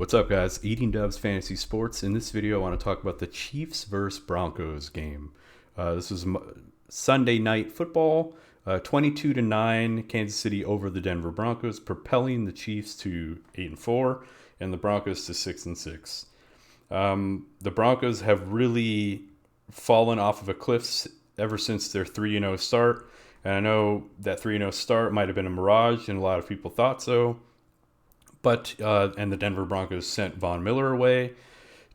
What's up, guys? Eating Dubs Fantasy Sports. In this video, I want to talk about the Chiefs versus Broncos game. This was Sunday night football, 22-9, Kansas City over the Denver Broncos, propelling the Chiefs to 8-4 and the Broncos to 6-6. The Broncos have really fallen off of a cliff ever since their 3-0 start, and I know that 3-0 start might have been a mirage, and a lot of people thought so. But and the Denver Broncos sent Von Miller away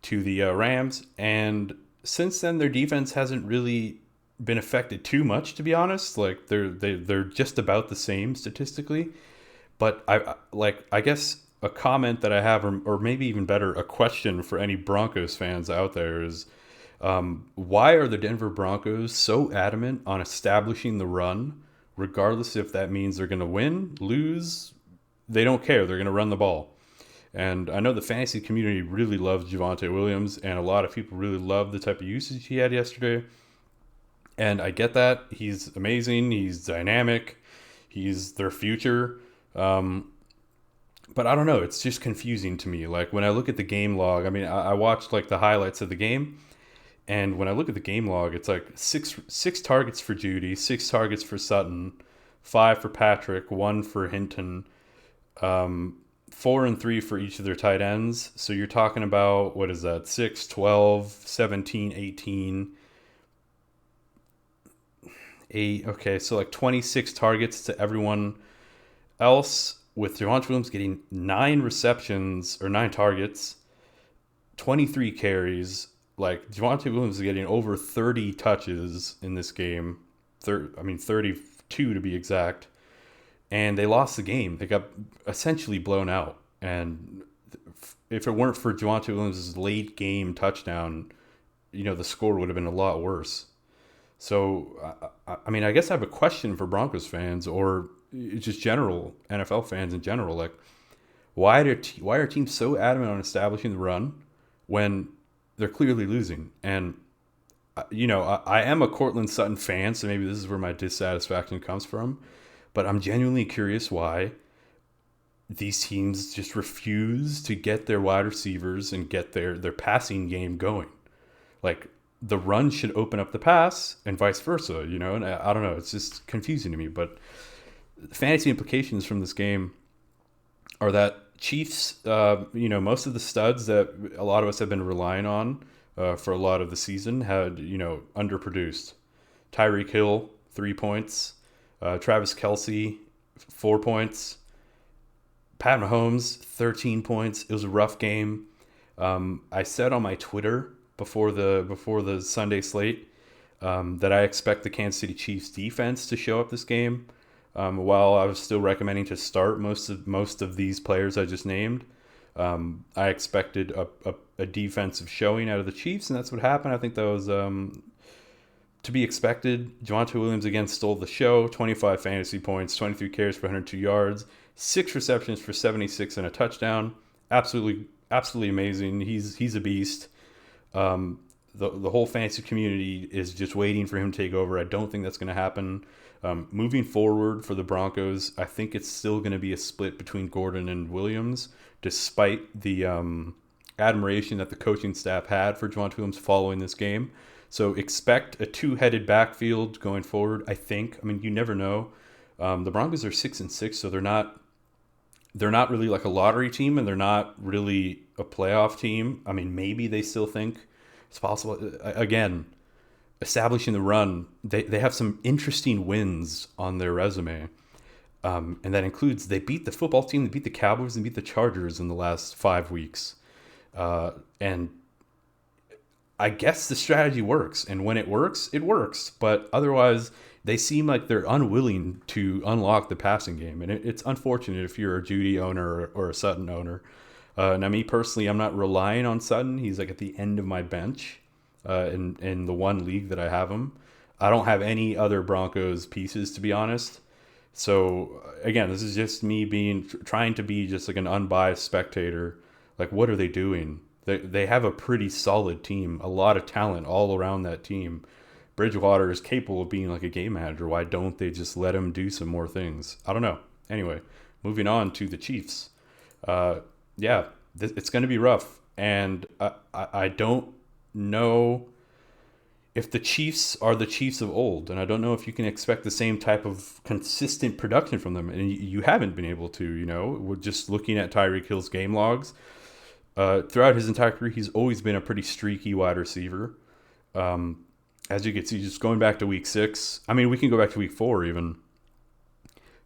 to the Rams, and since then their defense hasn't really been affected too much, to be honest. Like they're just about the same statistically. But I guess a comment that I have, or maybe even better, a question for any Broncos fans out there is, why are the Denver Broncos so adamant on establishing the run, regardless if that means they're going to win, lose? They don't care. They're going to run the ball. And I know the fantasy community really loves Javonte Williams, and a lot of people really love the type of usage he had yesterday. And I get that. He's amazing. He's dynamic. He's their future. But I don't know. It's just confusing to me. Like when I look at the game log, I mean, I watched like the highlights of the game. And when I look at the game log, it's like six targets for Judy, 6 targets for Sutton, 5 for Patrick, 1 for Hinton, 4 and 3 for each of their tight ends. So you're talking about, what is that, 6, 12, 17, 18, 8. Okay, so like 26 targets to everyone else, with Javonte Williams getting 9 receptions or 9 targets, 23 carries. Like Javonte Williams is getting over 30 touches in this game. 32 to be exact. And they lost the game. They got essentially blown out. And if it weren't for Javonte Williams' late game touchdown, the score would have been a lot worse. So, I guess I have a question for Broncos fans, or just general NFL fans in general. Like, why are teams so adamant on establishing the run when they're clearly losing? And, I am a Courtland Sutton fan, so maybe this is where my dissatisfaction comes from. But I'm genuinely curious why these teams just refuse to get their wide receivers and get their passing game going. Like, the run should open up the pass and vice versa, and I don't know. It's just confusing to me. But the fantasy implications from this game are that Chiefs, most of the studs that a lot of us have been relying on for a lot of the season had, underproduced. Tyreek Hill, 3 points. Travis Kelce, 4 points. Pat Mahomes, 13 points. It was a rough game. I said on my Twitter before the Sunday slate that I expect the Kansas City Chiefs defense to show up this game. While I was still recommending to start most of these players I just named, I expected a defensive showing out of the Chiefs, and that's what happened. I think that was to be expected. Javonte Williams again stole the show. 25 fantasy points, 23 carries for 102 yards, 6 receptions for 76 and a touchdown. Absolutely amazing. He's a beast. The whole fantasy community is just waiting for him to take over. I don't think that's going to happen. Moving forward for the Broncos, I think it's still going to be a split between Gordon and Williams, despite the admiration that the coaching staff had for Javonte Williams following this game. So expect a 2-headed backfield going forward, I think. I mean, you never know. The Broncos are 6-6, so they're not really like a lottery team, and they're not really a playoff team. I mean, maybe they still think it's possible. Again, establishing the run, they have some interesting wins on their resume. And that includes they beat the football team, they beat the Cowboys, and beat the Chargers in the last 5 weeks. And I guess the strategy works, and when it works, it works. But otherwise, they seem like they're unwilling to unlock the passing game, and it's unfortunate if you're a Judy owner or a Sutton owner. Now, me personally, I'm not relying on Sutton. He's like at the end of my bench in the one league that I have him. I don't have any other Broncos pieces, to be honest. So again, this is just me trying to be just like an unbiased spectator. Like, what are they doing? They have a pretty solid team, a lot of talent all around that team. Bridgewater is capable of being like a game manager. Why don't they just let him do some more things? I don't know. Anyway, moving on to the Chiefs. Yeah, it's going to be rough. And I don't know if the Chiefs are the Chiefs of old, and I don't know if you can expect the same type of consistent production from them, and you haven't been able to. We're just looking at Tyreek Hill's game logs. Throughout his entire career, he's always been a pretty streaky wide receiver. As you can see, just going back to week 6, I mean, we can go back to week 4 even.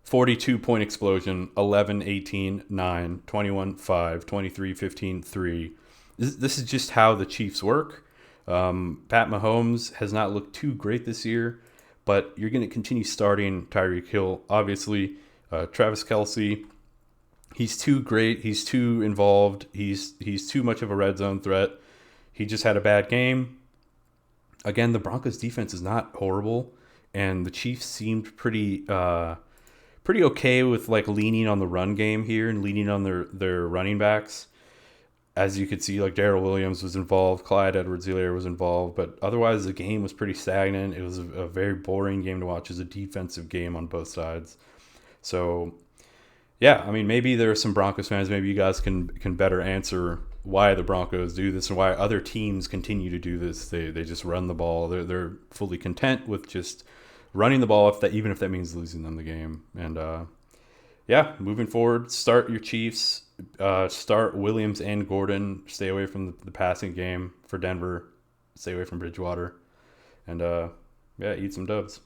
42-point explosion, 11, 18, 9, 21, 5, 23, 15, 3. This is just how the Chiefs work. Pat Mahomes has not looked too great this year, but you're going to continue starting Tyreek Hill. Obviously, Travis Kelce, he's too great. He's too involved. He's too much of a red zone threat. He just had a bad game. Again, the Broncos defense is not horrible, and the Chiefs seemed pretty okay with like leaning on the run game here and leaning on their running backs. As you could see, like Darrell Williams was involved, Clyde Edwards-Helaire was involved, but otherwise the game was pretty stagnant. It was a very boring game to watch. It was a defensive game on both sides. So, yeah, I mean, maybe there are some Broncos fans. Maybe you guys can better answer why the Broncos do this and why other teams continue to do this. They just run the ball. They're fully content with just running the ball, even if that means losing them the game. And yeah, moving forward, start your Chiefs. Start Williams and Gordon. Stay away from the passing game for Denver. Stay away from Bridgewater. And yeah, eat some dubs.